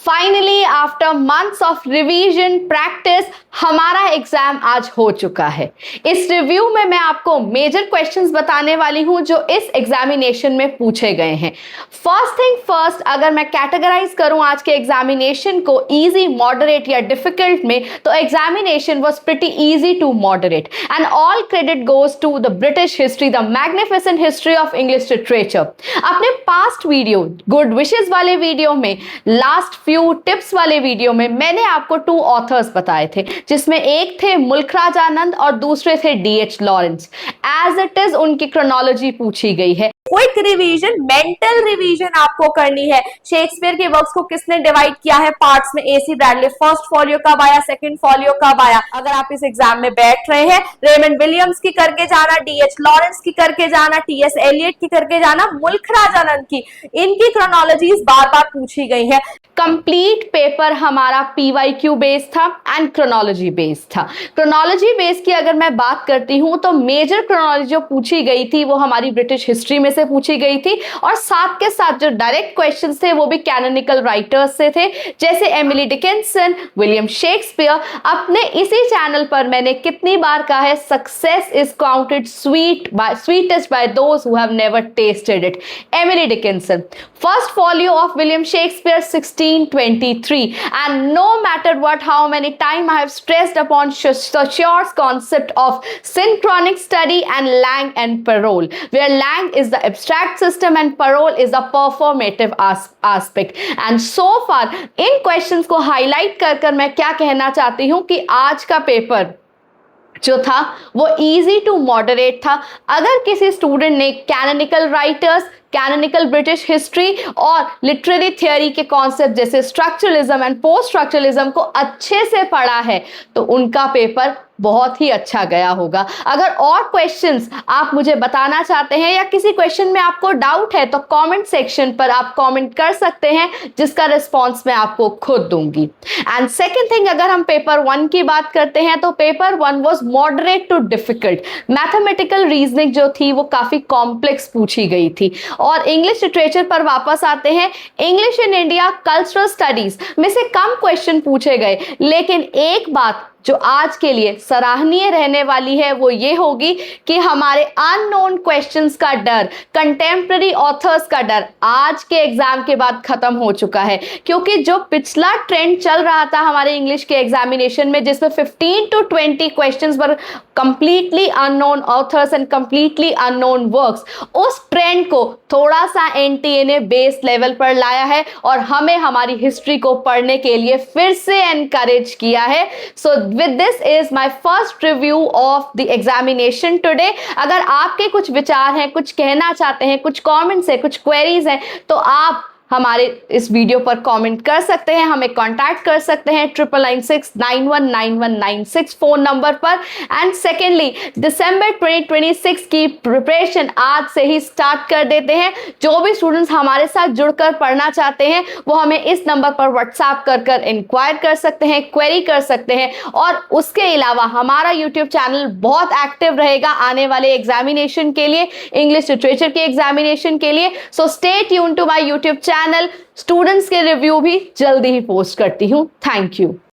Finally after months of revision practice हमारा exam आज हो चुका है। इस रिव्यू में मैं आपको मेजर क्वेश्चंस बताने वाली हूं जो इस एग्जामिनेशन में पूछे गए हैं। फर्स्ट थिंग फर्स्ट, अगर मैं कैटेगराइज करूं आज के एग्जामिनेशन को इजी, मॉडरेट या डिफिकल्ट में, तो examination was pretty easy to moderate and all credit goes to the British history, the magnificent history of English literature. अपने पास्ट वीडियो, गुड विशेस वाले वीडियो में, लास्ट फ्यू टिप्स वाले video में मैंने आपको 2 ऑथर्स बताए थे, जिसमें एक थे मुल्खराज आनंद और दूसरे थे D.H. Lawrence. As it is उनकी क्रोनोलॉजी पूछी गई है। क्विक रिवीजन, मेंटल रिवीजन आपको करनी है। शेक्सपियर के वर्क्स को किसने डिवाइड किया है पार्ट्स में? AC Bradley. फर्स्ट फॉलियो कब आया, सेकंड फॉलियो कब आया? अगर आप इस एग्जाम में बैठ रहे हैं, रेमंड विलियम्स की करके जाना, D.H. लॉरेंस की करके जाना, T.S. एलियट की करके जाना, मुल्खराज आनंद की, इनकी क्रोनोलॉजीज बार बार पूछी गई है। कंप्लीट पेपर हमारा PYQ बेस्ड था एंड क्रोनोलॉजी बेस्ड था। क्रोनोलॉजी बेस्ड की अगर मैं बात करती हूं तो मेजर क्रोनोलॉजी जो पूछी गई थी वो हमारी ब्रिटिश हिस्ट्री में से पूछी गई थी, और साथ के साथ जो डायरेक्ट क्वेश्चंस थे वो भी कैनोनिकल राइटर्स से थे, जैसे एमिली डिकिंसन, विलियम शेक्सपियर। अपने इसी चैनल पर मैंने कितनी बार कहा है, success is counted sweetest by those who have never tested it. Emily Dickinson, first folio of William Shakespeare 1623, and no matter how many times I have stressed upon Saussure's concept of synchronic study and Lang and parole, where Lang is the abstract system and parole is the performative aspect. And so far in questions को highlight कर मैं क्या कहना चाहती हूँ कि आज का पेपर जो था वो इजी टू मॉडरेट था। अगर किसी स्टूडेंट ने canonical writers, canonical British history और लिटरेरी थियोरी के कॉन्सेप्ट जैसे स्ट्रक्चरलिज्म एंड पोस्ट स्ट्रक्चरलिज्म को अच्छे से पढ़ा है तो उनका पेपर बहुत ही अच्छा गया होगा। अगर और क्वेश्चंस आप मुझे बताना चाहते हैं या किसी क्वेश्चन में आपको डाउट है तो कमेंट सेक्शन पर आप कमेंट कर सकते हैं, जिसका रिस्पांस मैं आपको खुद दूंगी। एंड सेकंड थिंग, अगर हम पेपर 1 की बात करते हैं तो paper 1 was moderate to difficult. Mathematical reasoning जो थी वो काफी कॉम्प्लेक्स पूछी गई थी। और इंग्लिश लिटरेचर पर वापस आते हैं, English in India cultural studies में से कम क्वेश्चन पूछे गए, लेकिन एक बात जो आज के लिए सराहनीय रहने वाली है वो ये होगी कि हमारे अननोन क्वेश्चंस का डर, कंटेम्प्रेरी ऑथर्स का डर आज के एग्जाम के बाद खत्म हो चुका है। क्योंकि जो पिछला ट्रेंड चल रहा था हमारे इंग्लिश के एग्जामिनेशन में, जिसमें 15 to 20 क्वेश्चंस पर completely unknown authors and completely unknown works, उस ट्रेंड को थोड़ा सा NTA ने बेस लेवल पर लाया है और हमें हमारी हिस्ट्री को पढ़ने के लिए फिर से एनकरेज किया है। सो with this is my first review of the examination today। अगर आपके कुछ विचार हैं, कुछ कहना चाहते हैं, कुछ कमेंट्स हैं, कुछ क्वेरीज हैं, तो आप हमारे इस वीडियो पर कमेंट कर सकते हैं, हमें कांटेक्ट कर सकते हैं 9996919196 फोन नंबर पर। एंड सेकेंडली, दिसंबर 2026 की प्रिपरेशन आज से ही स्टार्ट कर देते हैं। जो भी स्टूडेंट्स हमारे साथ जुड़कर पढ़ना चाहते हैं वो हमें इस नंबर पर व्हाट्सएप कर इंक्वायर कर सकते हैं, क्वेरी कर सकते हैं। और उसके अलावा हमारा यूट्यूब चैनल बहुत एक्टिव रहेगा आने वाले एग्जामिनेशन के लिए, इंग्लिश लिटरेचर के एग्जामिनेशन के लिए। So stay tune to my YouTube channel. Students के रिव्यू भी जल्दी ही पोस्ट करती हूँ। Thank you.